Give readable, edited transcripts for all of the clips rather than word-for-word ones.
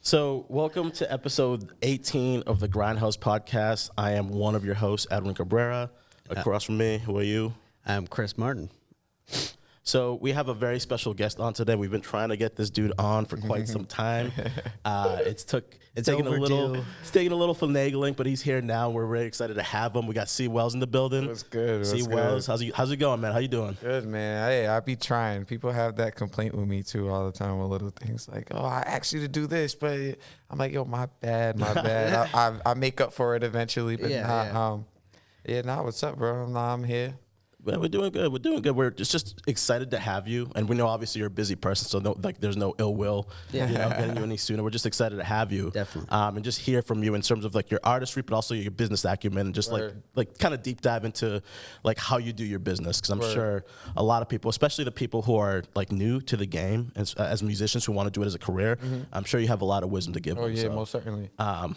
So, welcome to episode 18 of the Grindhouse podcast. I am one of your hosts, Edwin Cabrera. Across from me, who are you? I'm Chris Martin. So, we have a very special guest on today. We've been trying to get this dude on for quite some time. It's taking a little finagling, but he's here now. We're really excited to have him. We got C Wells in the building. What's good? C Wells, how's it going, man? How you doing? Good, man. Hey, I be trying. People have that complaint with me too all the time with little things like, "Oh, I asked you to do this," but I'm like, "Yo, my bad." I make up for it eventually, but what's up, bro? I'm here. Well, we're doing good. We're just excited to have you, and we know obviously you're a busy person, so there's no ill will, getting you any sooner. We're just excited to have you, definitely, and just hear from you in terms of like your artistry, but also your business acumen, and just like kind of deep dive into like how you do your business, because I'm sure a lot of people, especially the people who are like new to the game as musicians who want to do it as a career, I'm sure you have a lot of wisdom to give. Oh yeah, so, most certainly.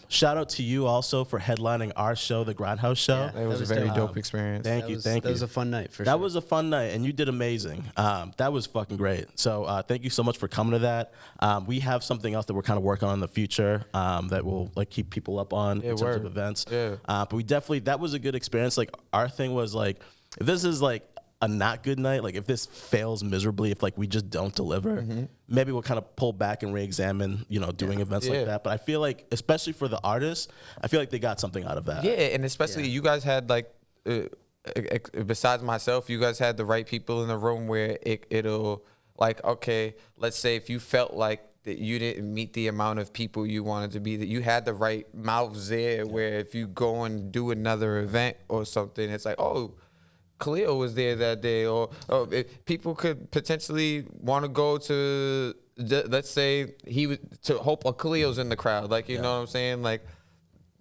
Shout out to you also for headlining our show, the Grindhouse Show. Yeah, it was a very dope experience. Thank you. That was a fun night for sure. That was a fun night, and you did amazing. That was fucking great. So thank you so much for coming to that. We have something else that we're kind of working on in the future that will like keep people up on in terms of events. Yeah. But we definitely, that was a good experience. Like our thing was like, if this is like a not good night, like if this fails miserably, if like we just don't deliver, maybe we'll kind of pull back and re-examine, doing events like that. But I feel like, especially for the artists, I feel like they got something out of that. Yeah, and especially you guys had like, besides myself, you guys had the right people in the room where it'll like, okay, let's say if you felt like that you didn't meet the amount of people you wanted to be, that you had the right mouths there where if you go and do another event or something, it's like, oh, Khalil was there that day, or people could potentially want to go to, let's say he was to hope a Khalil's in the crowd, like, you know what I'm saying? Like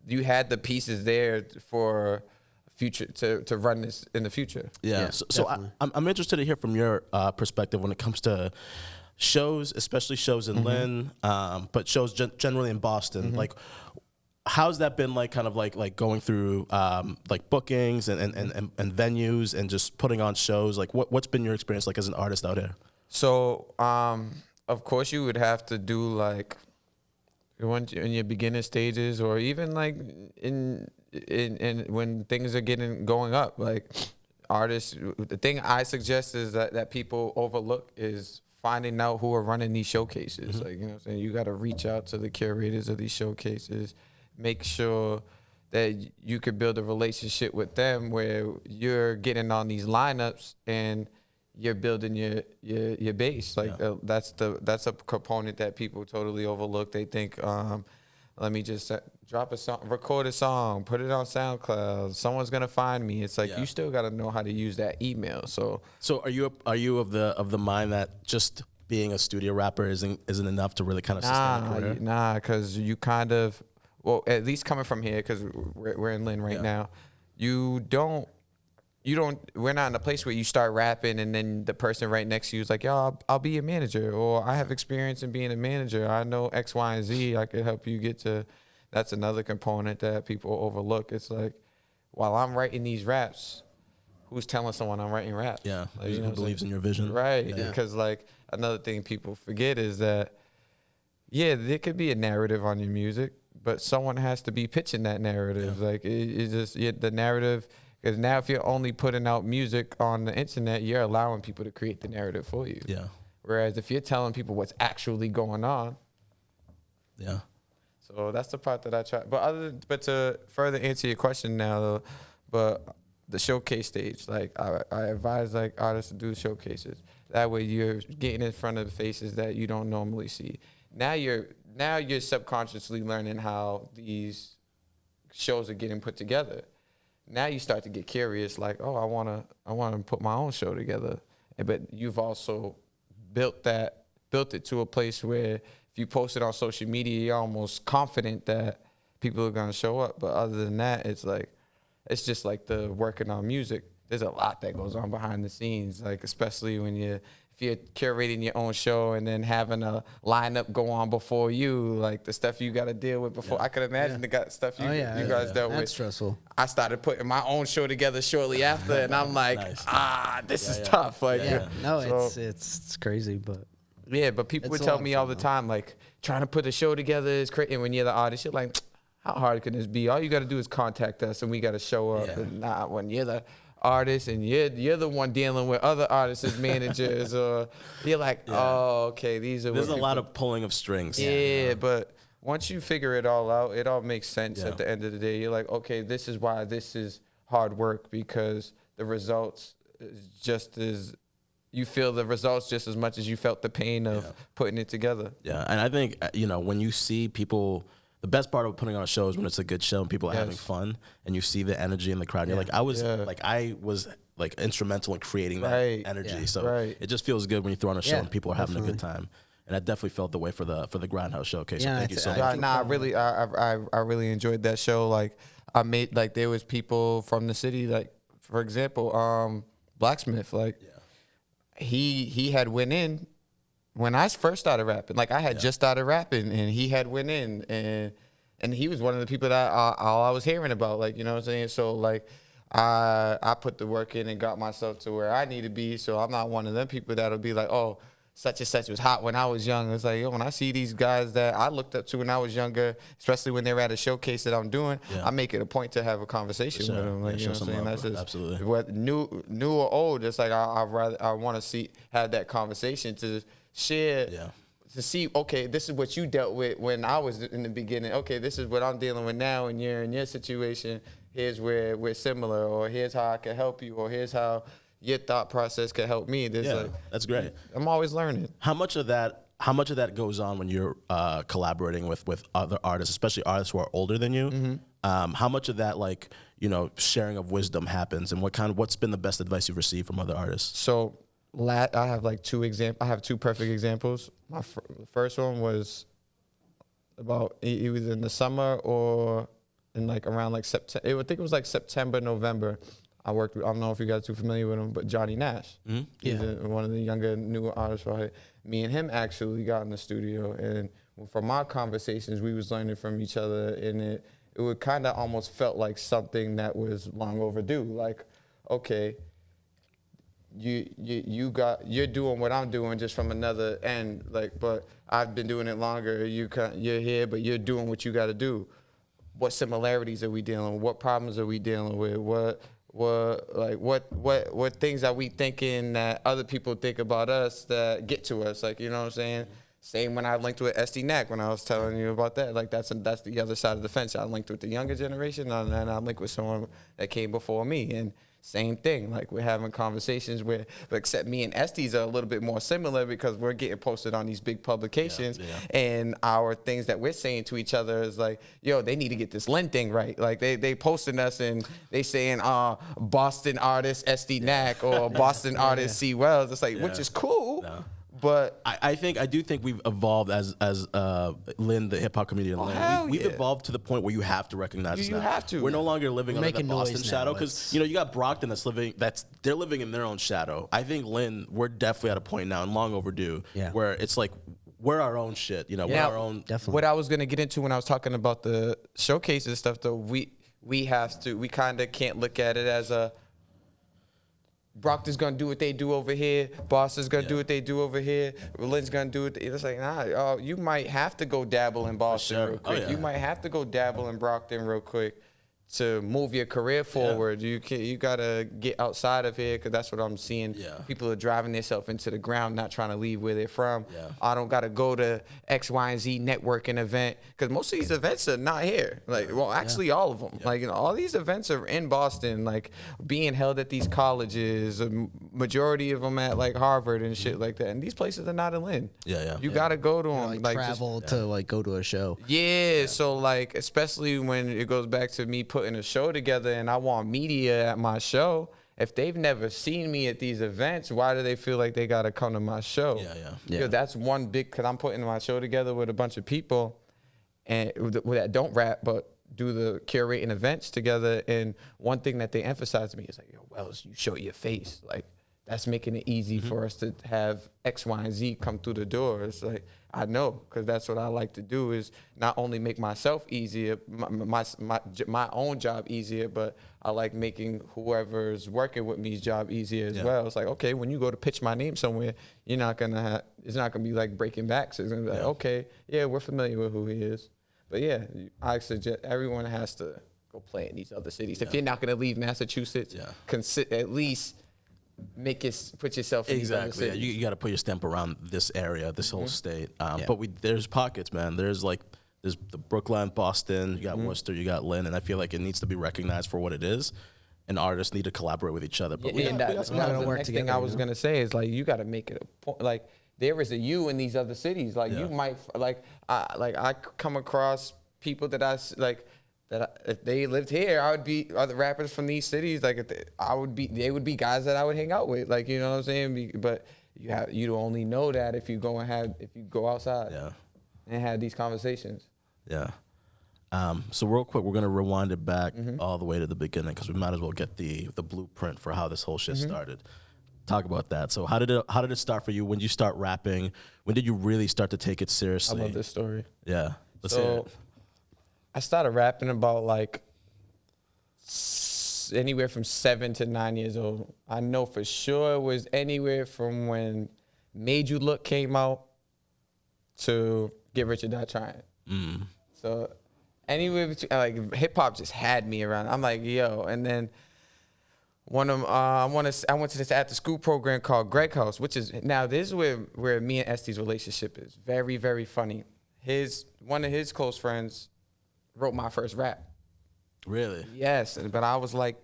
you had the pieces there for future to run this in the future. So I'm interested to hear from your perspective when it comes to shows, especially shows in Lynn, but shows generally in Boston. Like, how's that been like? Kind of like going through like bookings and venues and just putting on shows. Like, what's been your experience like as an artist out here? So, of course, you would have to do like in your beginning stages, or even like in when things are going up, like artists, the thing I suggest is that people overlook is finding out who are running these showcases. Like, you know what I'm saying? You got to reach out to the curators of these showcases, make sure that you could build a relationship with them where you're getting on these lineups and you're building your base. Like that's a component that people totally overlook. They think, let me just drop a song, record a song, put it on SoundCloud. Someone's gonna find me. It's like you still gotta know how to use that email. So are you of the mind that just being a studio rapper isn't enough to really kind of sustain a career? Nah, because you kind of, well, at least coming from here, because we're in Lynn right now, we're not in a place where you start rapping and then the person right next to you is like, yo, I'll be your manager, or I have experience in being a manager. I know X, Y, and Z. I could help you get to. That's another component that people overlook. It's like, while I'm writing these raps, who's telling someone I'm writing raps? Yeah, like, who believes in your vision? Right, because like another thing people forget is that, there could be a narrative on your music, but someone has to be pitching that narrative. Like it's just the narrative. Because now if you're only putting out music on the internet, you're allowing people to create the narrative for you. Yeah. Whereas if you're telling people what's actually going on. Yeah. So that's the part that I try. But to further answer your question now, but the showcase stage, like I advise like artists to do showcases. That way you're getting in front of faces that you don't normally see. Now you're subconsciously learning how these shows are getting put together. Now you start to get curious, like, oh, I wanna put my own show together. But you've also built it to a place where if you post it on social media, you're almost confident that people are gonna show up. But other than that, it's just like the working on music. There's a lot that goes on behind the scenes, like especially when if you're curating your own show and then having a lineup go on before you, like the stuff you got to deal with before. I could imagine the stuff you guys dealt with. That's stressful. I started putting my own show together shortly after, and I'm like, this is tough. Like, no, it's crazy, but Yeah, but people would tell me all the time, like, trying to put a show together is crazy. And when you're the artist, you're like, how hard can this be? All you got to do is contact us, and we got to show up. Yeah. And not when you're the artist and you're the one dealing with other artists as managers, or you're like, oh, okay, there's a lot of pulling of strings. Yeah, but once you figure it all out, it all makes sense at the end of the day. You're like, okay, this is why this is hard work, because the results is just as you feel the results just as much as you felt the pain of putting it together. Yeah, and I think, when you see people, the best part of putting on a show is when it's a good show and people are having fun, and you see the energy in the crowd. You're like, I was instrumental in creating that energy. So it just feels good when you throw on a show and people are having a good time. And I definitely felt the way for the Grindhouse Showcase. So thank you so much. I really enjoyed that show. Like, I made, like, there was people from the city, like, for example, Blacksmith, like, he had went in when I first started rapping. Like, I had just started rapping, and he had went in, and he was one of the people that all I was hearing about, like, you know what I'm saying? So, like, I put the work in and got myself to where I need to be, so I'm not one of them people that'll be like, oh, such and such was hot when I was young. It's like, yo, when I see these guys that I looked up to when I was younger, especially when they're at a showcase that I'm doing, I make it a point to have a conversation with them. Like, you know what I'm saying? That's just, absolutely. Whether new or old, it's like I want to have that conversation to share, to see, okay, this is what you dealt with when I was in the beginning. Okay, this is what I'm dealing with now, and you're in your situation. Here's where we're similar, or here's how I can help you, or here's how your thought process can help me. That's great. I'm always learning. How much of that goes on when you're collaborating with other artists, especially artists who are older than you? Mm-hmm. How much of that, like, sharing of wisdom happens, and what's been the best advice you've received from other artists? So I have like I have two perfect examples. My first one was about, it was in the summer or in like around like September. I think it was like September, November. I worked with, I don't know if you guys are too familiar with him, but Johnny Nash. Mm-hmm. He's one of the younger, newer artists right here. Me and him actually got in the studio, and from our conversations, we was learning from each other, and it would kind of almost felt like something that was long overdue. Like, okay, you're doing what I'm doing just from another end, like, but I've been doing it longer. You're here, but you're doing what you got to do. What similarities are we dealing with? What problems are we dealing with? What things are we thinking that other people think about us that get to us? Like, you know what I'm saying? Same when I linked with SD Knack when I was telling you about that. Like, that's the other side of the fence. I linked with the younger generation, and then I linked with someone that came before me, and same thing. Like, we're having conversations where, except me and Estes are a little bit more similar because we're getting posted on these big publications, and our things that we're saying to each other is like, yo, they need to get this Lynn thing right. Like, they posting us and they saying, Boston artist SD Knack or Boston artist C Wells. It's like, which is cool. No. But I do think we've evolved as Lynn, the hip hop community. We've evolved to the point where you have to recognize us now. You have to. We're no longer living under the Boston shadow, because you got Brockton they're living in their own shadow. I think Lynn, we're definitely at a point now, and long overdue, where it's like we're our own shit. We're our own. Definitely. What I was gonna get into when I was talking about the showcases stuff, though, we kind of can't look at it as a Brockton's gonna do what they do over here. Boston's gonna do what they do over here. Lynn's gonna do it. It's like, nah. You might have to go dabble in Boston real quick. You might have to go dabble in Brockton real quick to move your career forward. You gotta get outside of here, because that's what I'm seeing. People are driving themselves into the ground, not trying to leave where they're from. I don't gotta go to X, Y, and Z networking event, because most of these events are not here. Like, well, actually, all of them. Like, all these events are in Boston, like being held at these colleges. A majority of them at like Harvard and shit like that. And these places are not in Lynn. You gotta go to them. Like travel to like go to a show. So like, especially when it goes back to me putting a show together, and I want media at my show. If they've never seen me at these events, why do they feel like they got to come to my show? That's one big, because I'm putting my show together with a bunch of people and that don't rap but do the curating events together. And one thing that they emphasize to me is like, yo, Wells, you show your face. Like, that's making it easy for us to have X, Y, and Z come through the door. It's like, I know, because that's what I like to do, is not only make myself easier, my own job easier, but I like making whoever's working with me's job easier as well. It's like, okay, when you go to pitch my name somewhere, you're not gonna have, it's not gonna be like breaking backs. It's gonna be like, okay, yeah, we're familiar with who he is. But yeah, I suggest everyone has to go play in these other cities. If you're not gonna leave Massachusetts, at least put yourself in these other cities. You got to put your stamp around this area, this whole state. But there's pockets, man. There's the Brooklyn, Boston, you got Worcester, you got Lynn, and I feel like it needs to be recognized for what it is. And artists need to collaborate with each other. But the next thing I was gonna say is, like, you got to make it a point. Like, there is a you in these other cities. Like, you might I come across people that if they lived here, I would be other rappers from these cities. Like, they would be guys that I would hang out with. Like, you know what I'm saying? But you only know that if you go outside and have these conversations. Yeah. So real quick, we're gonna rewind it back all the way to the beginning, because we might as well get the blueprint for how this whole shit started. Talk about that. So how did it start for you? When did you start rapping? When did you really start to take it seriously? I love this story. Yeah. Let's hear it. I started rapping about like anywhere from 7 to 9 years old. I know for sure it was anywhere from when Made You Look came out to Get Rich or Die Trying. So anywhere between, like, hip hop just had me around. I'm like, yo, and then I went to this after school program called Greg House, which is, now this is where me and Este's relationship is very, very funny. One of his close friends wrote my first rap. Really? Yes, but I was like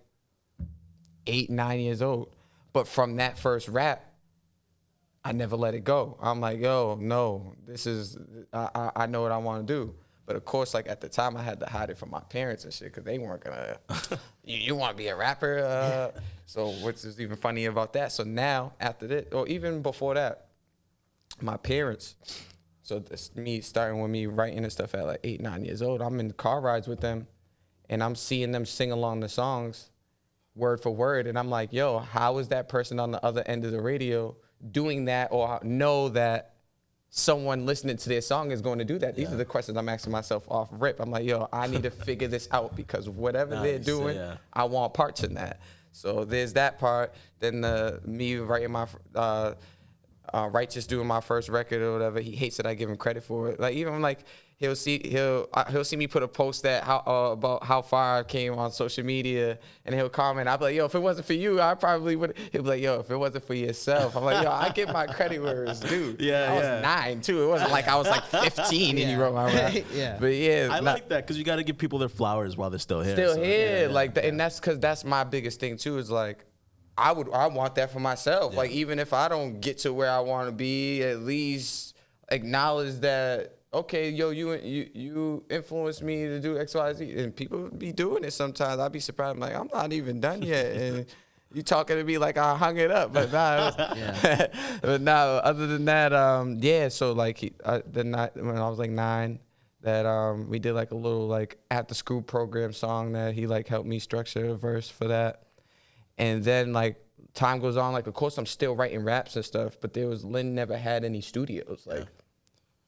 8, 9 years old. But from that first rap, I never let it go. I'm like, yo, no, I know what I want to do. But of course, like, at the time, I had to hide it from my parents and shit, because they weren't gonna, you want to be a rapper? So what's even funny about that? So now, after this, or even before that, my parents, so this starting with me writing and stuff at like 8, 9 years old, I'm in car rides with them, and I'm seeing them sing along the songs word for word. And I'm like, yo, how is that person on the other end of the radio doing that, or know that someone listening to their song is going to do that? These are the questions I'm asking myself off rip. I'm like, yo, I need to figure this out, because whatever they're doing, I want parts in that. So there's that part. Then me writing my Righteous doing my first record or whatever, he hates that I give him credit for it. Like, even like he'll see me put a post that about how far I came on social media, and he'll comment. I'll be like, yo, if it wasn't for you, I probably would. He'll be like, yo, if it wasn't for yourself. I'm like, yo, I give my credit where it's due. I was 9 too. It wasn't like I was like 15 and you wrote my rap. But yeah, I like that, because you got to give people their flowers while they're still here. And that's because that's my biggest thing too. Is like, I want that for myself. Like, even if I don't get to where I want to be, at least acknowledge that, okay, yo, you influenced me to do X, Y, Z. And people be doing it sometimes. I'd be surprised. I'm like, I'm not even done yet. And you talking to me like I hung it up. But nah, but nah, other than that, so like the night when I was like 9, that we did like a little like after school program song that he like helped me structure a verse for that. And then, like, time goes on. Like, of course, I'm still writing raps and stuff, but Lynn never had any studios. Like,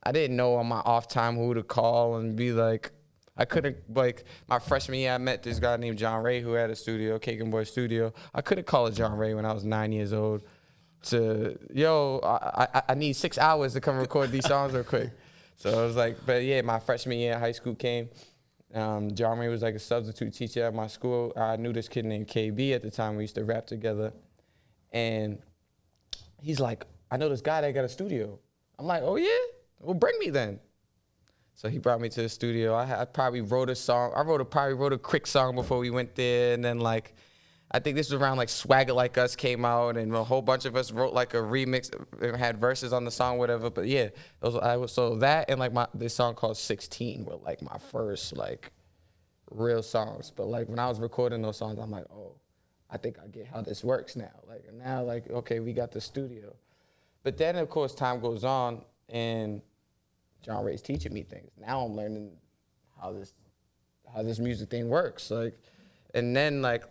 I didn't know on my off time who to call and be like, I couldn't, like, my freshman year, I met this guy named John Ray who had a studio, Cake and Boy Studio. I couldn't call it John Ray when I was 9 years old I need 6 hours to come record these songs real quick. So I was like, but yeah, my freshman year, high school came. John Ray was like a substitute teacher at my school. I knew this kid named KB at the time. We used to rap together. And he's like, I know this guy that got a studio. I'm like, oh yeah? Well, bring me then. So he brought me to the studio. I probably wrote a song. I probably wrote a quick song before we went there. And then like, I think this was around like Swagger Like Us came out, and a whole bunch of us wrote like a remix and had verses on the song, whatever. But yeah, so that and like this song called 16 were like my first like real songs. But like when I was recording those songs, I'm like, oh, I think I get how this works now. Like now, like, okay, we got the studio. But then of course time goes on and John Ray's teaching me things. Now I'm learning how this music thing works. Like, and then like,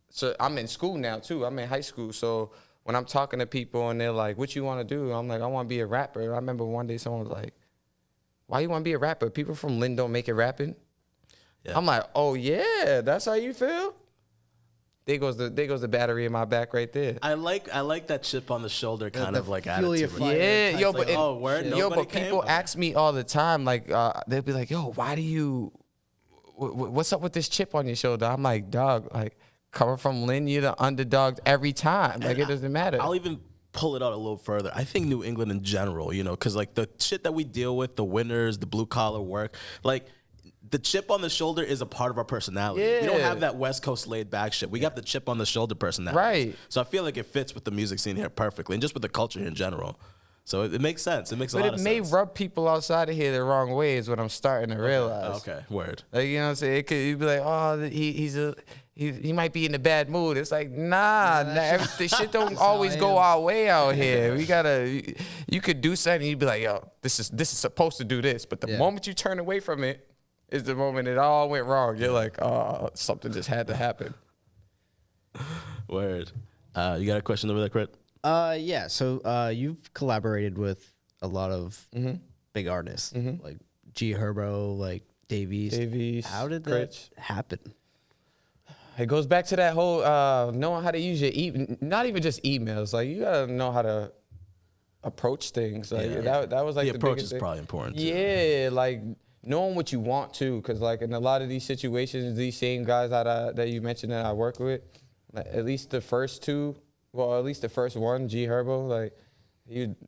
so I'm in school now too. I'm in high school. So when I'm talking to people and they're like, what you want to do? I'm like, I want to be a rapper. I remember one day someone was like, why you want to be a rapper? People from Lynn don't make it rapping. Yeah. I'm like, oh yeah, that's how you feel? There goes the battery in my back right there. I like that chip on the shoulder kind of like attitude. Yeah, yo, but like, people ask me all the time, like they'll be like, yo, why do you? What's up with this chip on your shoulder? I'm like, dog, like coming from Lynn, you're the underdog every time. Like it doesn't matter. I'll even pull it out a little further. I think New England in general, you know, because like the shit that we deal with, the winters, the blue collar work, like. The chip on the shoulder is a part of our personality. Yeah. We don't have that West Coast laid back shit. We got the chip on the shoulder personality. Right. So I feel like it fits with the music scene here perfectly and just with the culture in general. So it makes sense. It makes a lot of sense. But it may rub people outside of here the wrong way is what I'm starting to realize. Okay, word. Like, you know what I'm saying? You'd be like, oh, he might be in a bad mood. It's like, nah, the shit don't always go our way out here. You could do something, you'd be like, yo, this is supposed to do this. But the moment you turn away from it, is the moment it all went wrong. You're like, oh, something just had to happen. Word. You got a question over there, Crit? Yeah. So you've collaborated with a lot of big artists, like G Herbo, like Davies. How did that happen? It goes back to that whole knowing how to use your not even just emails. Like you gotta know how to approach things. Like that was like the approach biggest is thing. probably important. Too. Yeah, like knowing what you want to, because like in a lot of these situations, these same guys that you mentioned that I work with, like, at least the first two, well, at least the first one, G Herbo, like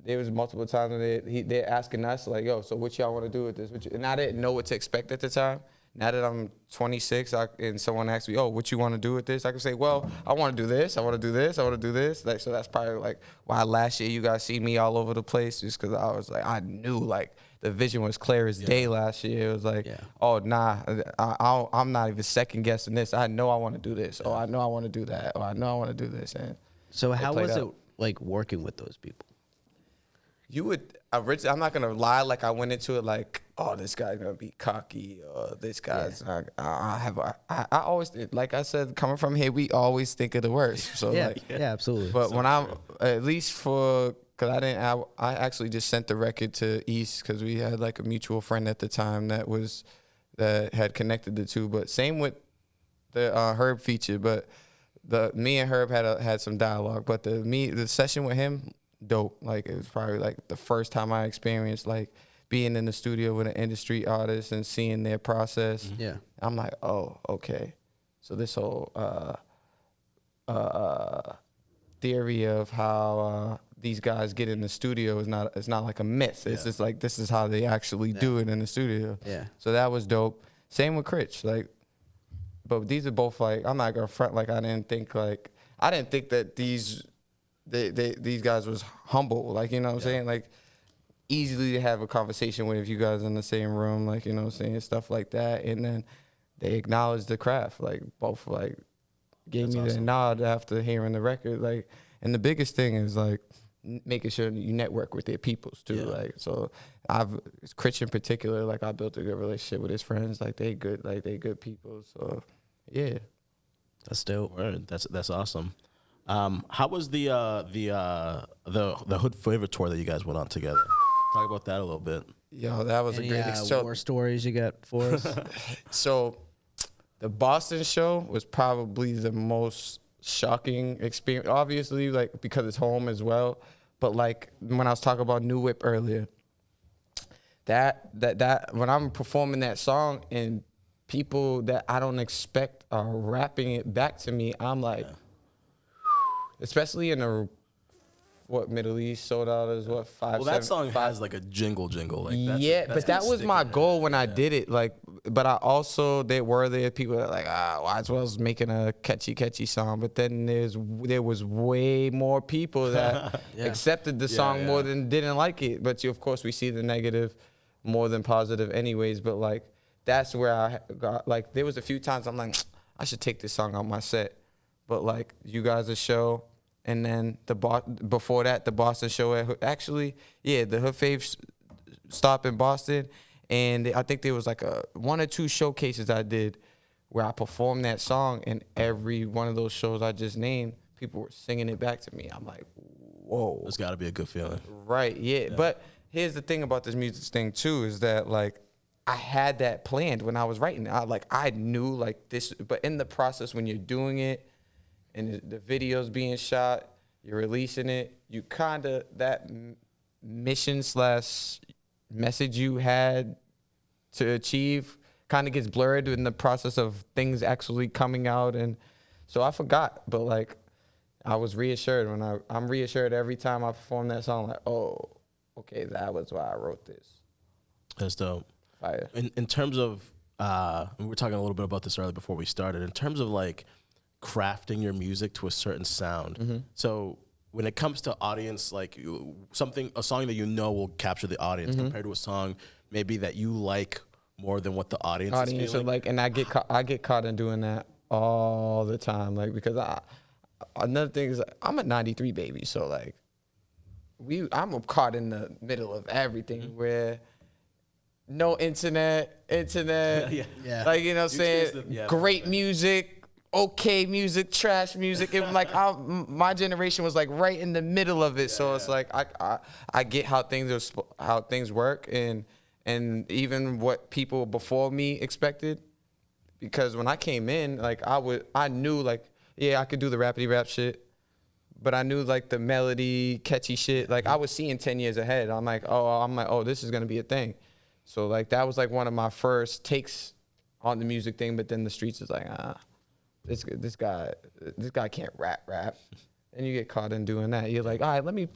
there was multiple times they're asking us like, yo, so what y'all want to do with this? And I didn't know what to expect at the time. Now that I'm 26 and someone asks me, oh, what you want to do with this? I can say, well, I want to do this. I want to do this. I want to do this. Like, so that's probably like why last year you guys see me all over the place, just because I was like, I knew like the vision was clear as day last year. It was like, oh, nah, I'm not even second guessing this. I know I want to do this. Oh, I know I want to do that. Oh, I know I want to do this. And so how was it like working with those people? You would, I'm not going to lie, like I went into it like, oh, this guy's going to be cocky, or this guy's, I always, like I said, coming from here, we always think of the worst. So yeah, absolutely. But when I'm, at least for, because I actually just sent the record to East because we had like a mutual friend at the time that had connected the two. But same with the Herb feature, but me and Herb had some dialogue. But the session with him, dope. Like it was probably like the first time I experienced like being in the studio with an industry artist and seeing their process. Yeah. I'm like, oh, okay. So this whole theory of how these guys get in the studio is not like a myth. It's just like this is how they actually do it in the studio. Yeah. So that was dope. Same with Critch. Like, but these are both like, I'm not gonna front like I didn't think that these guys was humble, like, you know what I'm saying? Like, easily to have a conversation with if you guys in the same room, like, you know what I'm saying, stuff like that. And then they acknowledged the craft, like, both, like, gave me the nod after hearing the record, like, and the biggest thing is, like, making sure you network with their peoples, too, like, so Critch in particular, like, I built a good relationship with his friends, like, they good people, so, yeah. That's dope. Word. That's awesome. How was the Hood Flavor tour that you guys went on together? Talk about that a little bit. Yo, that was a great experience. War stories you got for us? So, the Boston show was probably the most shocking experience. Obviously, like because it's home as well. But like when I was talking about New Whip earlier, that when I'm performing that song and people that I don't expect are rapping it back to me, I'm like. Yeah. Especially in the Middle East sold out is 5. Well, that song has like a jingle. Like but that was my goal when I did it. Like, but I also there people that like might as well as making a catchy song. But then there was way more people that accepted the song more than didn't like it. But of course we see the negative more than positive, anyways. But like that's where I got like there was a few times I'm like I should take this song out my set. But like you guys' show. And then before that, the Boston show the Hood Fave stop in Boston, and I think there was like 1 or 2 showcases I did where I performed that song, and every one of those shows I just named, people were singing it back to me. I'm like, whoa. It's got to be a good feeling. Right, yeah. But here's the thing about this music thing, too, is that, like, I had that planned when I was writing it. I knew, like, this, but in the process when you're doing it and the video's being shot, you're releasing it, you kind of, that mission / message you had to achieve kind of gets blurred in the process of things actually coming out. And so I forgot, but, like, I was reassured when I'm reassured every time I perform that song, like, oh, okay, that was why I wrote this. That's dope. Fire. In terms of, we were talking a little bit about this earlier before we started, in terms of, like, crafting your music to a certain sound. So when it comes to audience, like, a song that you know will capture the audience compared to a song maybe that you like more than what the audience is feeling. Like, and I get caught in doing that all the time, like, because another thing is, like, I'm a 93 baby, so, like, I'm caught in the middle of everything where no internet, like, you know what I'm saying, great music, okay music, trash music. It was like my generation was, like, right in the middle of it. So it's like I get how things work, and even what people before me expected. Because when I came in, like, I knew, like, I could do the rappity rap shit, but I knew, like, the melody, catchy shit. Like, I was seeing 10 years ahead. I'm like, oh, this is gonna be a thing. So, like, that was, like, one of my first takes on the music thing. But then the streets is like, this guy can't rap, and you get caught in doing that. You're like, all right, let me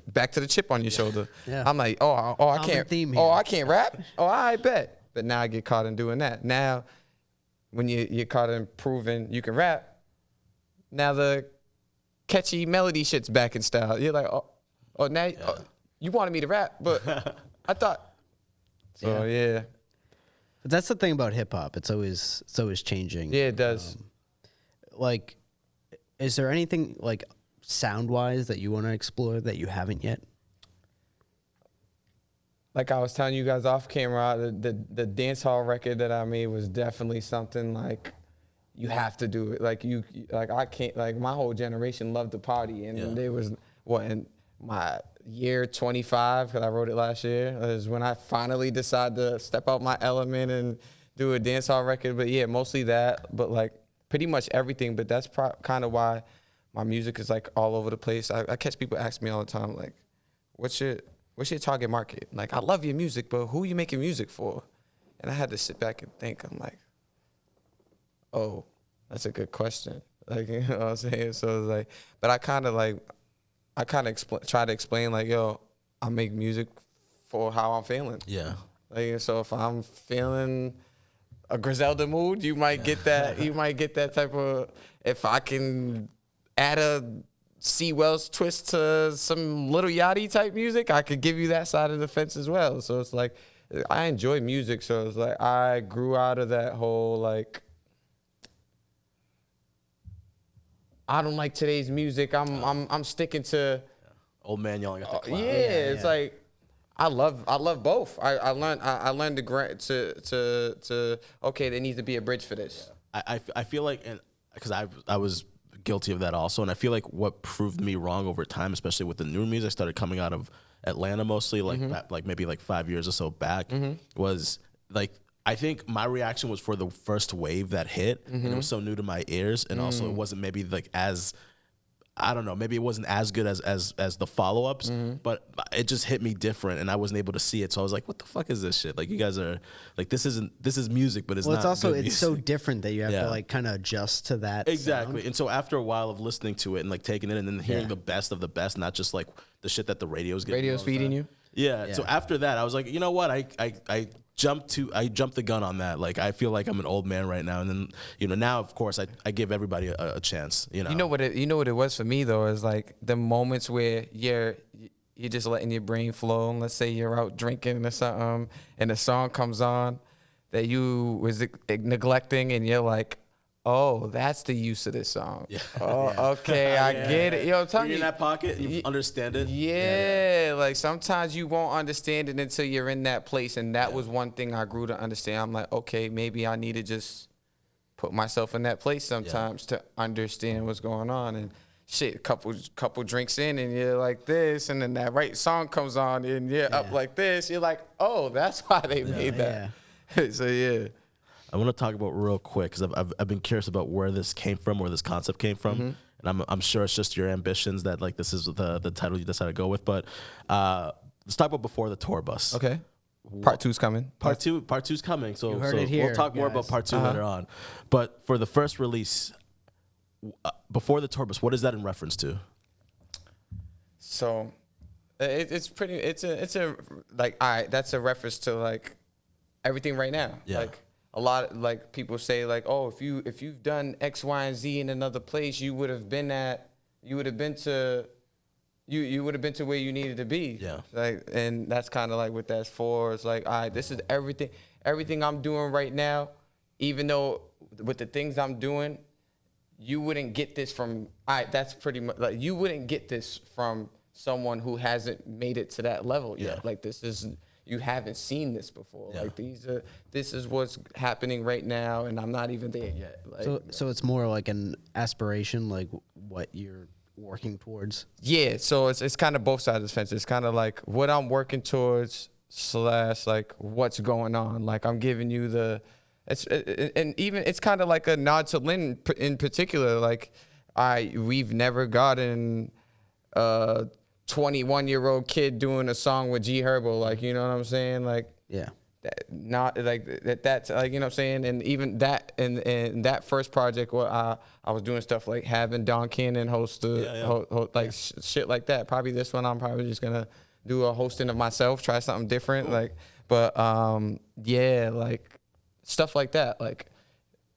back to the chip on your shoulder. I'm like, I can't rap. Oh, I bet. But now I get caught in doing that. Now, when you're caught in proving you can rap, now the catchy melody shit's back in style. You're like, now you wanted me to rap, but I thought. So yeah. But that's the thing about hip hop. It's always changing. Yeah, it does. Like, is there anything, like, sound wise that you want to explore that you haven't yet? Like I was telling you guys off camera, the dance hall record that I made was definitely something, like, you have to do it. Like, I can't, like, my whole generation loved to party, and there was, in my year 25, because I wrote it last year, is when I finally decided to step out my element and do a dance hall record. But yeah, mostly that, but, like, pretty much everything. But that's kind of why my music is, like, all over the place. I catch people ask me all the time, like, what's your target market? Like, I love your music, but who are you making music for? And I had to sit back and think. I'm like, oh, that's a good question. Like, you know what I'm saying? So it's like, but I kind of try to explain, like, yo, I make music for how I'm feeling. Yeah. Like, so if I'm feeling a Griselda mood, you might get that. You might get that type of. If I can add a C. Wells twist to some Little Yachty type music, I could give you that side of the fence as well. So it's like, I enjoy music. So it's like, I grew out of that whole, like, I don't like today's music. I'm sticking to old man yelling at the cloud. It's like I love both. I learned to okay, there needs to be a bridge for this. I feel like, and because I was guilty of that also, and I feel like what proved me wrong over time, especially with the new music started coming out of Atlanta mostly, like maybe like 5 years or so back, was like, I think my reaction was for the first wave that hit, and it was so new to my ears, and also it wasn't maybe like as, I don't know, maybe it wasn't as good as the follow-ups, but it just hit me different, and I wasn't able to see it. So I was like, what the fuck is this shit? Like, you guys are, like, this is music, but it's not. It's also, good it's so different that you have to, like, kind of adjust to that. Exactly. sound. And so after a while of listening to it and, like, taking it and then hearing the best of the best, not just, like, the shit that the radio's getting. Radio's feeding you? Yeah. So after that, I was like, you know what? I jumped the gun on that. Like, I feel like I'm an old man right now. And then, you know, now, of course, I give everybody a chance, you know. You know what it was for me, though, is like the moments where you're just letting your brain flow. And let's say you're out drinking or something and a song comes on that you was neglecting, and you're like, oh, that's the use of this song. Yeah. Oh, okay, I get it. Yo, you're in that pocket, you understand it. Yeah, like sometimes you won't understand it until you're in that place, and that was one thing I grew to understand. I'm like, okay, maybe I need to just put myself in that place sometimes to understand what's going on. And shit, couple drinks in and you're like this, and then that right song comes on and you're up like this. You're like, oh, that's why they made that. So yeah. I want to talk about real quick because I've been curious about where this came from, where this concept came from, and I'm sure it's just your ambitions that like this is the title you decided to go with. But let's talk about Before the Tour Bus. Okay. Part 2's coming. Part two's coming. So, it here, we'll talk more about part 2 later on. But for the first release, Before the Tour Bus, what is that in reference to? So it's a like, all right, that's a reference to like everything right now. Yeah. Like a lot of like people say like, oh, if you've done X, Y, and Z in another place, you would have been to where you needed to be. Yeah. Like, and that's kind of like what that's for. It's like, all right, this is everything I'm doing right now, even though with the things I'm doing, you wouldn't get this from, all right, that's pretty much, like, you wouldn't get this from someone who hasn't made it to that level yet. Yeah. Like, you haven't seen this before. Yeah. Like, this is what's happening right now, and I'm not even there yet. Like, So it's more like an aspiration, like what you're working towards. yeah, so it's kind of both sides of the fence. It's kind of like what I'm working towards / like what's going on. Like, I'm giving you and even it's kind of like a nod to Lynn in particular. Like, we've never gotten a 21-year-old kid doing a song with G Herbo. Like, you know what I'm saying? Like, Yeah. not like that's like, you know what I'm saying? And even that in that first project where I was doing stuff like having Don Cannon host shit like that. Probably this one I'm probably just gonna do a hosting of myself, try something different. Like, but yeah, like stuff like that. Like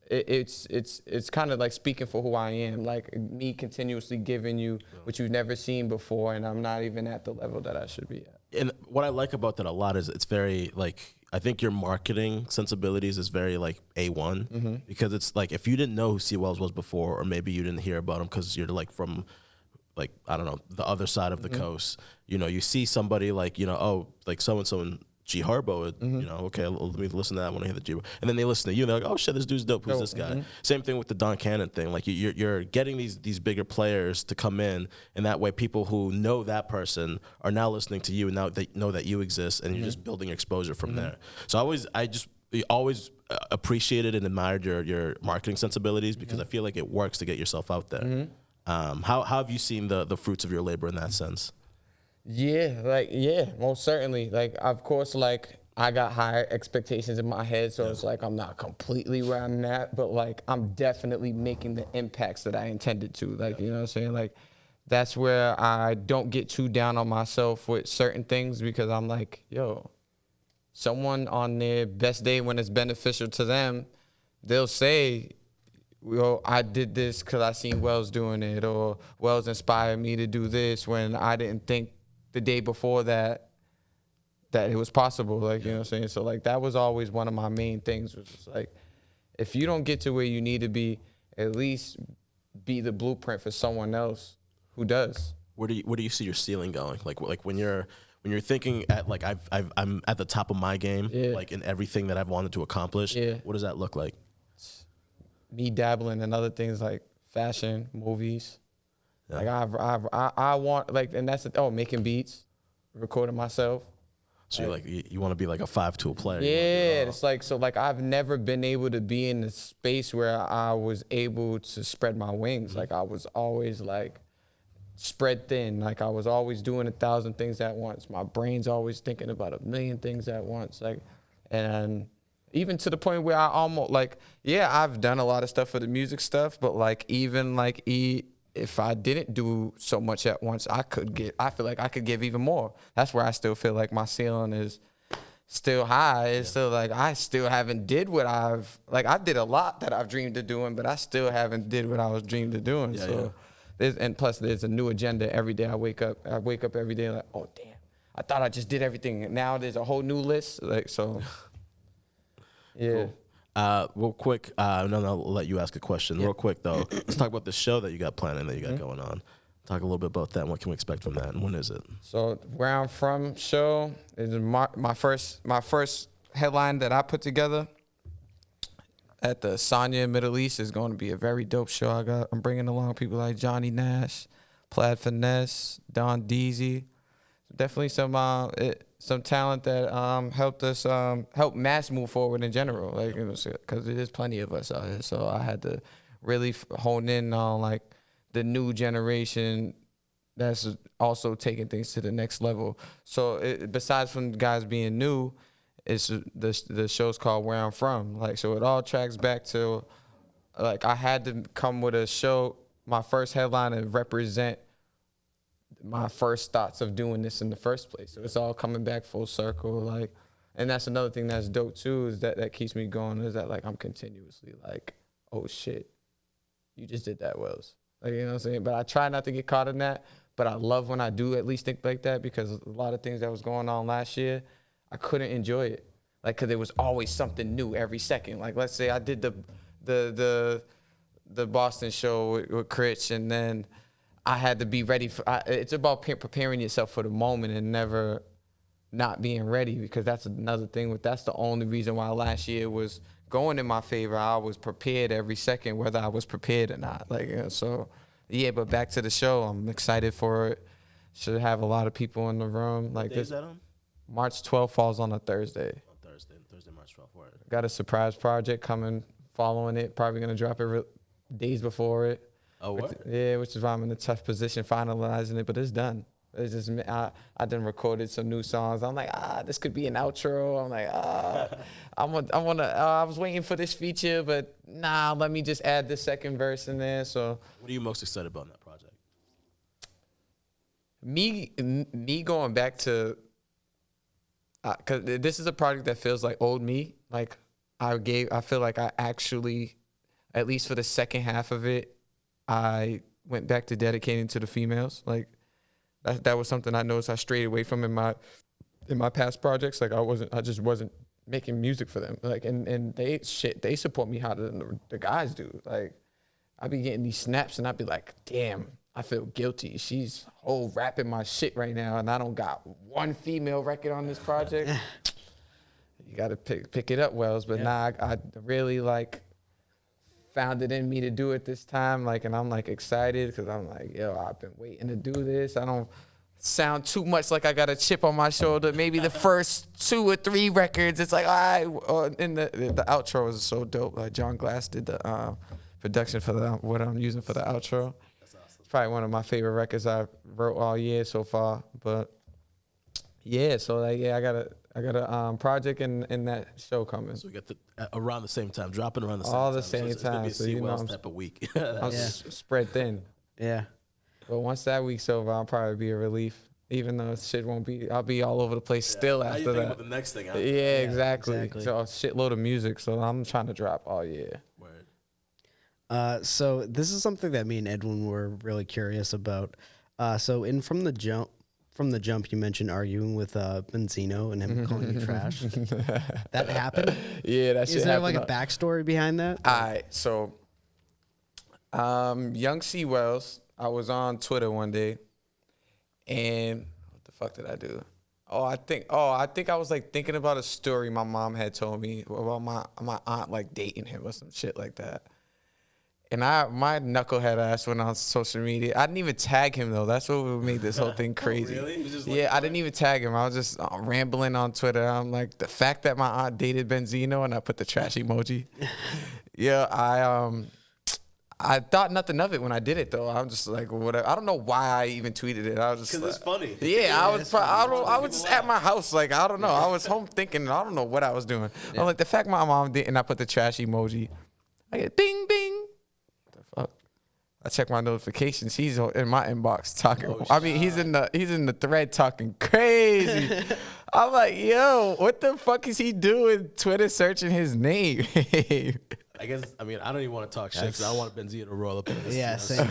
it's kind of like speaking for who I am, like me continuously giving you what you've never seen before, and I'm not even at the level that I should be at. And what I like about that a lot is it's very like, I think your marketing sensibilities is very like A1 because it's like if you didn't know who C. Wells was before, or maybe you didn't hear about him because you're like from like, I don't know, the other side of the coast, you know, you see somebody like, you know, oh, like so-and-so in G Herbo, you know, okay, let me listen to that. I want to hear the G. And then they listen to you and they're like, oh shit, this dude's dope. Who's this guy? Same thing with the Don Cannon thing. Like you're getting these bigger players to come in, and that way people who know that person are now listening to you, and now they know that you exist, and you're just building exposure from there. So I always appreciated and admired your marketing sensibilities because I feel like it works to get yourself out there. How have you seen the fruits of your labor in that sense? Yeah, most certainly. Like, of course, like I got higher expectations in my head, so it's like I'm not completely where I'm at, but like I'm definitely making the impacts that I intended to. Like, you know what I'm saying? Like, that's where I don't get too down on myself with certain things, because I'm like, yo, someone on their best day when it's beneficial to them, they'll say, well, I did this because I seen Wells doing it, or Wells inspired me to do this when I didn't think the day before that it was possible. Like, you know what I'm saying? So like that was always one of my main things, was just like, if you don't get to where you need to be, at least be the blueprint for someone else who does. Where do you see your ceiling going? Like when you're thinking at like I'm at the top of my game, like in everything that I've wanted to accomplish. What does that look like? Me dabbling in other things like fashion, movies. Like I want, like, and that's making beats, recording myself. So you're like, you want to be like a 5-tool player. Yeah, it's like, so like I've never been able to be in a space where I was able to spread my wings. Like I was always like spread thin. Like I was always doing 1,000 things at once. My brain's always thinking about 1,000,000 things at once. Like, and even to the point where I almost like, I've done a lot of stuff for the music stuff, but like even like if I didn't do so much at once, I feel like I could give even more. That's where I still feel like my ceiling is still high. It's still like I still haven't did what I did a lot that I've dreamed of doing, but I still haven't did what I was dreamed of doing. And plus there's a new agenda every day. I wake up every day like, oh damn, I thought I just did everything. And now there's a whole new list. Like, so yeah. Cool. Real quick, and then I'll let you ask a question. Real quick though, let's talk about the show that you got planning, that you got going on. Talk a little bit about that. And what can we expect from that, and when is it? So where I'm from, show is my first headline that I put together. at the Sonya in Middle East is going to be a very dope show. I'm bringing along people like Johnny Nash, Plaid Finesse, Don Deasy. Definitely some talent that helped us help mass move forward in general, like, you know, because there's plenty of us out here. So I had to really hone in on like the new generation that's also taking things to the next level. So besides from guys being new, it's the show's called Where I'm From. Like, so it all tracks back to like I had to come with a show, my first headline, and represent my first thoughts of doing this in the first place. So it's all coming back full circle. Like, and that's another thing that's dope too, is that keeps me going, is that like I'm continuously like, oh shit, you just did that, Wells. Like, you know what I'm saying? But I try not to get caught in that. But I love when I do at least think like that, because a lot of things that was going on last year, I couldn't enjoy it. Like, cause there was always something new every second. Like, let's say I did the Boston show with Critch, and then I had to be ready for. It's about preparing yourself for the moment and never not being ready, because that's another thing. That's the only reason why last year was going in my favor. I was prepared every second, whether I was prepared or not. Like, you know, so yeah. But back to the show, I'm excited for it. Should have a lot of people in the room. Like, this. That on? March 12th falls on a Thursday. Thursday, March 12th. Word. Got a surprise project coming, following it. Probably gonna drop it days before it. Oh, what? Which is why I'm in a tough position finalizing it, but it's done. It's just I done recorded some new songs. I'm like, this could be an outro. I'm like, I was waiting for this feature, but nah, let me just add the second verse in there. So, what are you most excited about in that project? Me going back to, cause this is a project that feels like old me. Like I feel like I actually, at least for the second half of it, I went back to dedicating to the females. Like that was something I noticed I strayed away from in my past projects. Like I just wasn't making music for them. Like and they support me how the guys do. Like I be getting these snaps and I'd be like, damn, I feel guilty. She's whole rapping my shit right now, and I don't got one female record on this project. You gotta pick it up, Wells. But nah, I really like found it in me to do it this time, like, and I'm like excited because I'm like, yo, I've been waiting to do this. I don't sound too much like I got a chip on my shoulder. Maybe the first 2 or 3 records, it's like, all right. And the outro is so dope. Like John Glass did the production for what I'm using for the outro. That's awesome. It's probably one of my favorite records I wrote all year so far. But yeah, so like, yeah, I got a project and that show coming. So we got around the same time, dropping around the same time. All the same so time. It's gonna be a type of week. I'm spread thin. Yeah. But once that week's over, I'll probably be a relief. Even though shit won't be, I'll be all over the place still after you think that. about the next thing. Yeah, exactly. So a shitload of music. So I'm trying to drop all year. Word. So this is something that me and Edwin were really curious about. So from the jump, you mentioned arguing with Benzino and him calling you trash. That happened? Yeah, that shit happened. Is there like a backstory behind that? All right, so Young C. Wells, I was on Twitter one day, and what the fuck did I do? I think I was like thinking about a story my mom had told me about my aunt like dating him or some shit like that. And my knucklehead ass went on social media. I didn't even tag him though. That's what would make this whole thing crazy. Oh, really? Yeah, I didn't even tag him. I was just rambling on Twitter. I'm like, the fact that my aunt dated Benzino, and I put the trash emoji. Yeah, I thought nothing of it when I did it though. I'm just like, whatever. I don't know why I even tweeted it. I was just because it's funny. Yeah, I was just at my house. Like, I don't know. I was home thinking. I don't know what I was doing. I'm like, the fact my mom did, and I put the trash emoji. I get bing bing. I check my notifications. He's in my inbox talking. He's in the thread talking crazy. I'm like, yo, what the fuck is he doing? Twitter searching his name. I guess, I don't even want to talk shit because I want Benzino to roll up in this. Yeah, same.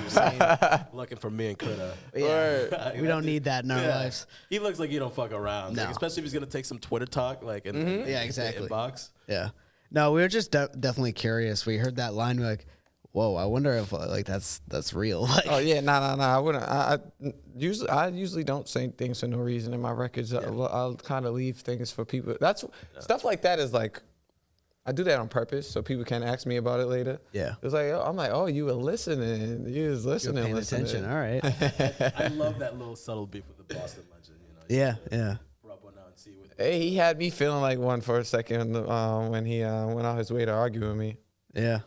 Looking for me and Kuda. Yeah. We don't need that in our lives. He looks like he don't fuck around. No. Like, especially if he's going to take some Twitter talk, like, in exactly. the inbox. Yeah. No, we were just definitely curious. We heard that line, we're like, whoa, I wonder if like that's real. Like, oh yeah, nah. I wouldn't. I usually don't say things for no reason in my records. Yeah. I'll kind of leave things for people. That's stuff like that is like, I do that on purpose so people can ask me about it later. Yeah. It's like, I'm like, oh, you were listening. You was listening. Paying attention. All right. I love that little subtle beef with the Boston legend. Yeah. Rub one out and see what. Hey, he had me feeling like one for a second when he went out his way to argue with me. Yeah.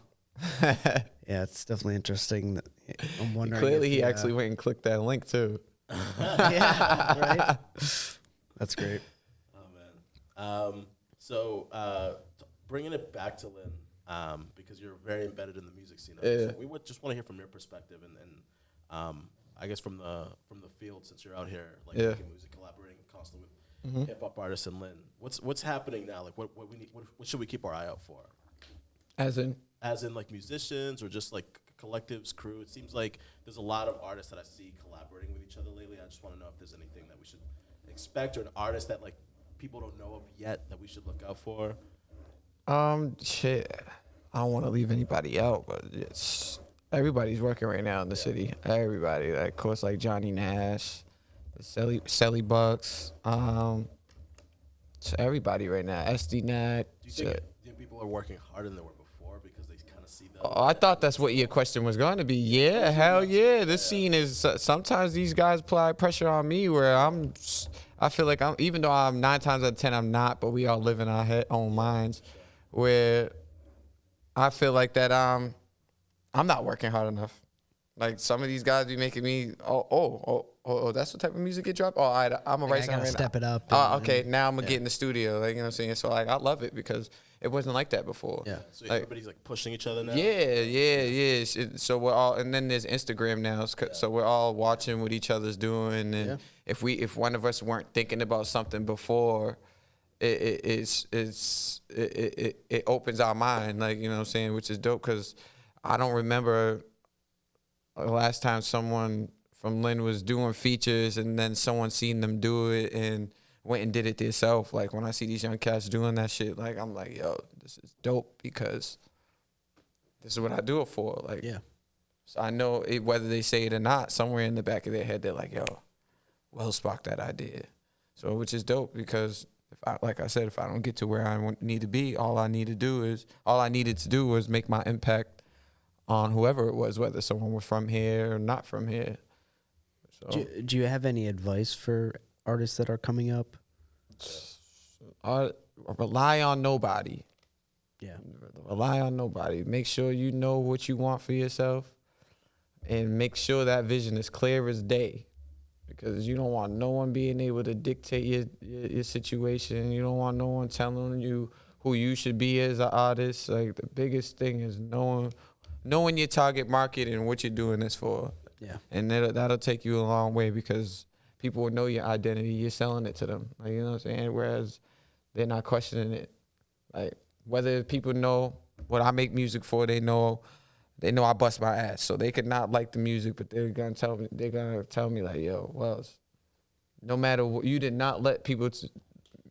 Yeah, it's definitely interesting. That I'm wondering. Clearly, he actually went and clicked that link too. Yeah, right. That's great. Oh man. So bringing it back to Lynn, because you're very embedded in the music scene. So we would just want to hear from your perspective, and I guess from the field, since you're out here making music, collaborating constantly with hip hop artists and Lynn. What's happening now? Like what we need? What should we keep our eye out for? As in like musicians or just like collectives, crew. It seems like there's a lot of artists that I see collaborating with each other lately. I just want to know if there's anything that we should expect, or an artist that like people don't know of yet that we should look out for. Shit. I don't want to leave anybody out, but everybody's working right now in the city. Everybody, like, of course, like Johnny Nash, the Selly Bucks, everybody right now. SD Nat. Do you think people are working harder than they were before because they kind of see that? Oh, I thought that's what your question was going to be. Yeah, hell yeah. This scene is sometimes these guys apply pressure on me where I feel like even though I'm 9 times out of 10 I'm not, but we all live in our own minds, where I feel like that I'm not working hard enough. Like some of these guys be making me that's what type of music get dropped. Oh, I'm gonna write something. Step it up. Okay, now I'm gonna get in the studio. Like, you know what I'm saying? So like I love it because it wasn't like that before. Yeah. So everybody's like pushing each other now. Yeah. So we're all, and then there's Instagram now. So we're all watching what each other's doing, and if one of us weren't thinking about something before, it opens our mind. Like, you know what I'm saying, which is dope because I don't remember the last time someone from Lynn was doing features and then someone seen them do it and went and did it themselves. Like when I see these young cats doing that shit, like I'm like, yo, this is dope because this is what I do it for. Like, so I know whether they say it or not, somewhere in the back of their head, they're like, yo, well sparked that idea. So, which is dope because like I said, if I don't get to where I need to be, all I needed to do was make my impact on whoever it was, whether someone was from here or not from here. So, do you have any advice for artists that are coming up? Rely on nobody. Yeah. Rely on nobody. Make sure you know what you want for yourself and make sure that vision is clear as day, because you don't want no one being able to dictate your situation. You don't want no one telling you who you should be as an artist. Like the biggest thing is knowing your target market and what you're doing this for. Yeah. And that'll take you a long way because people will know your identity. You're selling it to them. Like, you know what I'm saying? Whereas they're not questioning it. Like whether people know what I make music for, they know I bust my ass. So they could not like the music, but they're gonna tell me like, yo, Wells, no matter what, you did not let people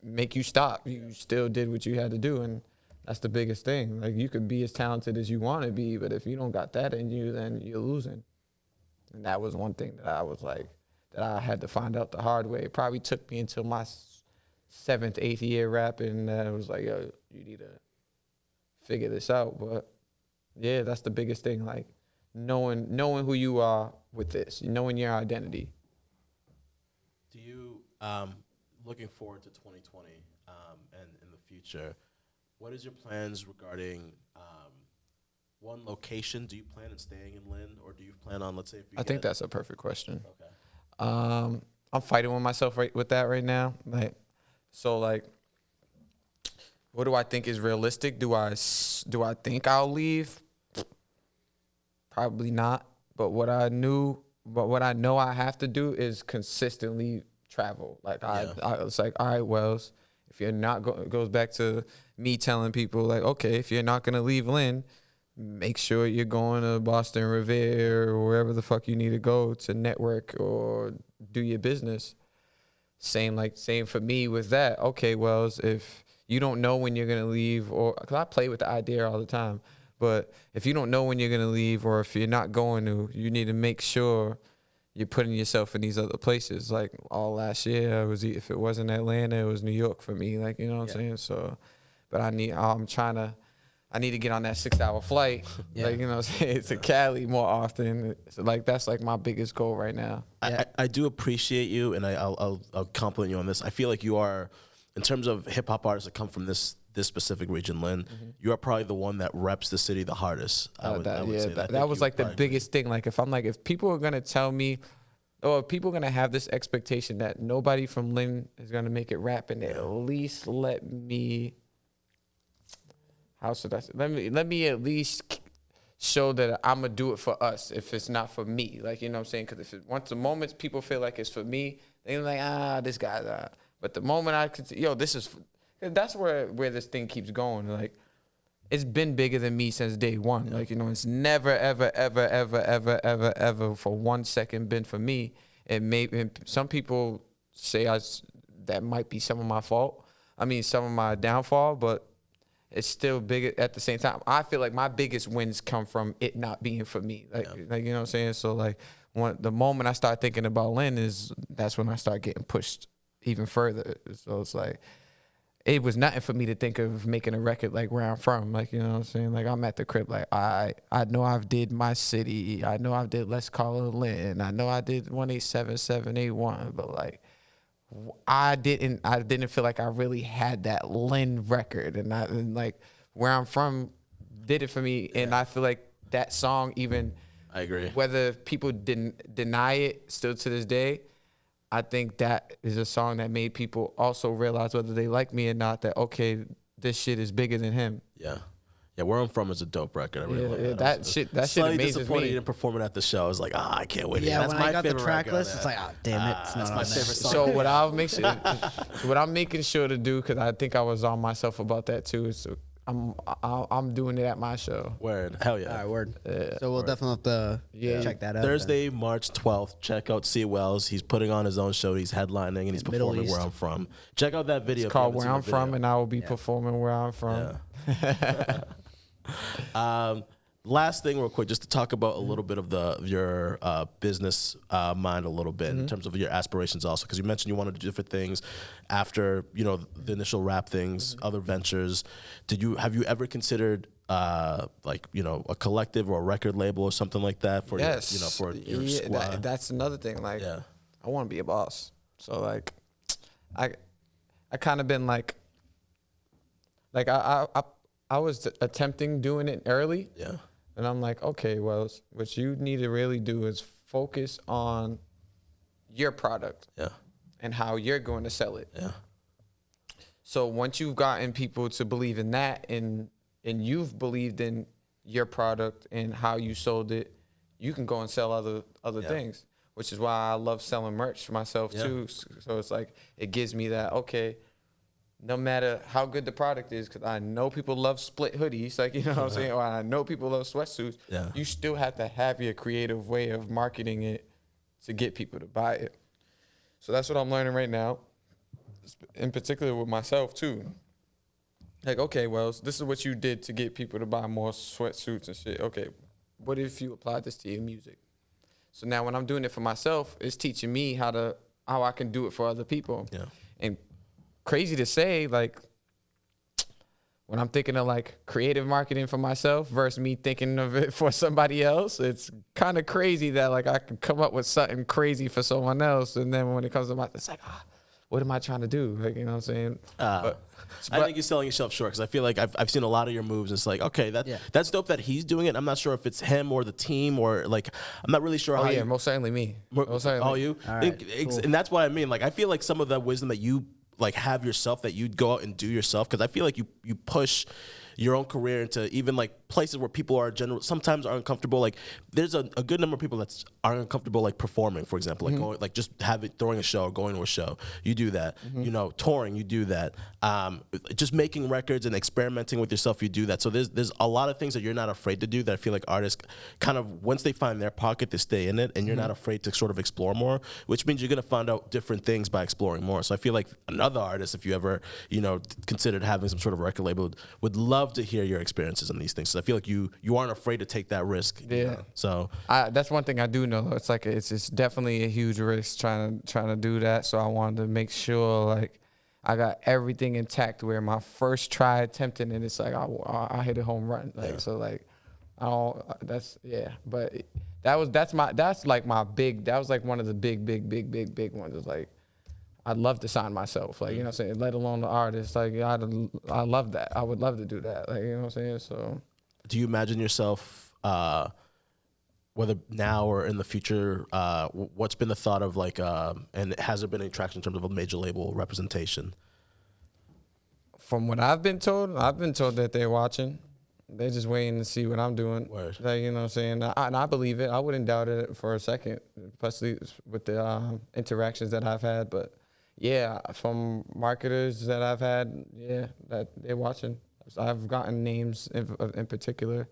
make you stop. You still did what you had to do, and that's the biggest thing. Like you could be as talented as you want to be, but if you don't got that in you, then you're losing. And that was one thing that I was like, that I had to find out the hard way. It probably took me until my 7th, 8th year rapping that I was like, yo, you need to figure this out. But yeah, that's the biggest thing. Like knowing who you are with this, knowing your identity. Do you, looking forward to 2020 and in the future, what is your plans regarding one location? Do you plan on staying in Lynn, or do you plan on, let's say, I think that's a perfect question. Okay. I'm fighting with myself with that right now. Like, so like, what do I think is realistic? Do I think I'll leave? Probably not. But what I know I have to do is consistently travel. Like I was like, all right, Wells, if you're not it goes back to me telling people like, okay, if you're not gonna leave Lynn, make sure you're going to Boston Revere or wherever the fuck you need to go to network or do your business. Same for me with that. Okay, Wells, if you don't know when you're going to leave, or because I play with the idea all the time, but if you don't know when you're going to leave or if you're not going to, you need to make sure you're putting yourself in these other places. Like all last year, if it wasn't Atlanta, it was New York for me. Like, you know what I'm saying? So but I need to get on that 6-hour flight. Like, you know what I'm saying? To Cali more often. So like, that's like my biggest goal right now. I do appreciate you, and I'll compliment you on this. I feel like you are, in terms of hip hop artists that come from this specific region, Lynn, you are probably the one that reps the city the hardest. I would say that was like the biggest thing. Like, if people are gonna tell me, or if people are gonna have this expectation that nobody from Lynn is gonna make it rapping, at least let me. How should I say? Let me at least show that I'm gonna do it for us. If it's not for me, like, you know what I'm saying? Because once the moments people feel like it's for me, they're like, this guy's. But the moment I could, this is. That's where this thing keeps going. Like, it's been bigger than me since day one. Like, it's never, ever, ever, ever, ever, ever, ever for 1 second been for me. And some people say that might be some of my fault. I mean, some of my downfall, but it's still big at the same time. I feel like my biggest wins come from it not being for me. Like you know what I'm saying? So like, the moment I start thinking about Lynn that's when I start getting pushed even further. So it's like, it was nothing for me to think of making a record like where I'm from. Like, you know what I'm saying? Like, I'm at the crib. Like, I know I've did my city. I know I did Let's Call It Lynn. I know I did 187-781. But like, I didn't feel like I really had that Lynn record. And like, where I'm from did it for me. And I feel like that song, even I agree, whether people didn't deny it still to this day, I think that is a song that made people also realize, whether they like me or not, that, okay, this shit is bigger than him. Yeah. Where I'm From is a dope record. I really love that shit amazes me. Slightly disappointed you didn't perform it at the show. I was like, I can't wait. Yeah, that's when my I got the favorite track record list, it's like, damn it, it's not my on favorite there. song. So what I'm making sure to do, because I think I was on myself about that too, is I'm doing it at my show. Word. Hell yeah. All right, word. So we'll definitely have to check that out. Thursday, March 12th. Check out C. Wells. He's putting on his own show. He's headlining and he's performing Where I'm From. Check out that video. It's called Where I'm From, and I will be performing Where I'm From. Yeah. Last thing real quick, just to talk about a little bit of your business mind a little bit in terms of your aspirations also, because you mentioned you wanted to do different things after, the initial rap things, other ventures. have you ever considered a collective or a record label or something like that for your squad? That's another thing. Like, I want to be a boss. So like, I kind of been like I was attempting doing it early. Yeah. And I'm like, okay, well, what you need to really do is focus on your product. Yeah. And how you're going to sell it. Yeah. So once you've gotten people to believe in that, and you've believed in your product and how you sold it, you can go and sell other things, which is why I love selling merch for myself too. So it's like, it gives me that, okay, no matter how good the product is, because I know people love split hoodies, like, you know what I'm saying, or I know people love sweatsuits, you still have to have your creative way of marketing it to get people to buy it. So that's what I'm learning right now, in particular with myself too. Like, okay, well, this is what you did to get people to buy more sweatsuits and shit. Okay, what if you applied this to your music? So now when I'm doing it for myself, it's teaching me how I can do it for other people. Yeah. And crazy to say, like, when I'm thinking of like creative marketing for myself versus me thinking of it for somebody else, it's kind of crazy that like I can come up with something crazy for someone else, and then when it comes to my, it's like, what am I trying to do? Like, you know what I'm saying? But I think you're selling yourself short, because I feel like I've seen a lot of your moves. It's like, okay, that's dope that he's doing it. I'm not sure if it's him or the team, or like, I'm not really sure how. Yeah, most certainly me. Most certainly. Oh, you? All right, cool. And that's what I mean. Like, I feel like some of the wisdom that you like have yourself, that you'd go out and do yourself, because I feel like you push your own career into even like places where people are sometimes are uncomfortable. Like, there's a good number of people that are uncomfortable, like performing, for example, like going, like just throwing a show, going to a show. You do that, touring, you do that. Just making records and experimenting with yourself, you do that. So there's a lot of things that you're not afraid to do, that I feel like artists kind of, once they find their pocket, they stay in it, and you're not afraid to sort of explore more, which means you're gonna find out different things by exploring more. So I feel like another artist, if you ever, considered having some sort of record label, would love to hear your experiences in these things. So I feel like you aren't afraid to take that risk. Yeah. So that's one thing I do know. It's like it's definitely a huge risk trying to do that. So I wanted to make sure, like, I got everything intact. Where my first try attempting, and it's like I hit a home run. Like so, like I don't. That's yeah. But that's like my big. That was like one of the big ones. It's like I'd love to sign myself. Like you know what I'm saying. Let alone the artist. Like I love that. I would love to do that. Like you know what I'm saying. So. Do you imagine yourself? Whether now or in the future, what's been the thought of like, and has there been any traction in terms of a major label representation? From what I've been told that they're watching. They're just waiting to see what I'm doing. Word. Like, you know what I'm saying? And I believe it. I wouldn't doubt it for a second, especially with the interactions that I've had. But yeah, from marketers that I've had, yeah, that they're watching. I've gotten names in particular.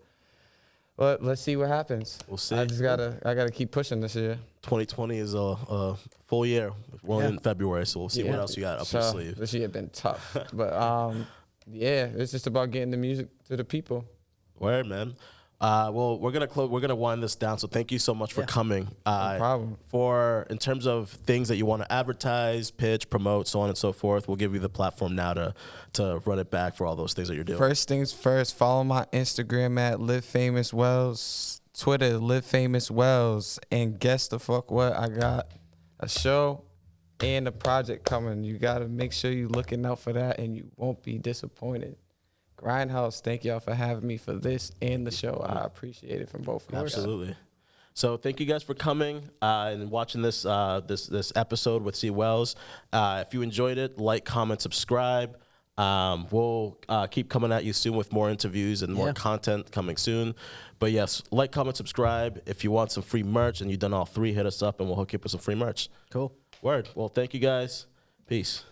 But let's see what happens. We'll see. I gotta keep pushing this year. 2020 is a full year. We're only in February, so we'll see what else you got up your sleeve. This year been tough, but yeah, it's just about getting the music to the people. Word, man. Well, we're gonna wind this down. So thank you so much for coming. No problem. In terms of things that you want to advertise, pitch, promote, so on and so forth, we'll give you the platform now to run it back for all those things that you're doing. First things first, follow my Instagram at LiveFamousWells, Twitter LiveFamousWells, and guess the fuck what? I got a show and a project coming. You gotta make sure you're looking out for that, and you won't be disappointed. Grindhouse, thank y'all for having me for this and the show. I appreciate it from both of you. Absolutely. So thank you guys for coming and watching this this episode with C. Wells. If you enjoyed it, like, comment, subscribe. We'll keep coming at you soon with more interviews and more content coming soon. But yes, like, comment, subscribe. If you want some free merch and you've done all three, hit us up and we'll hook you up with some free merch. Cool. Word. Well, thank you guys. Peace.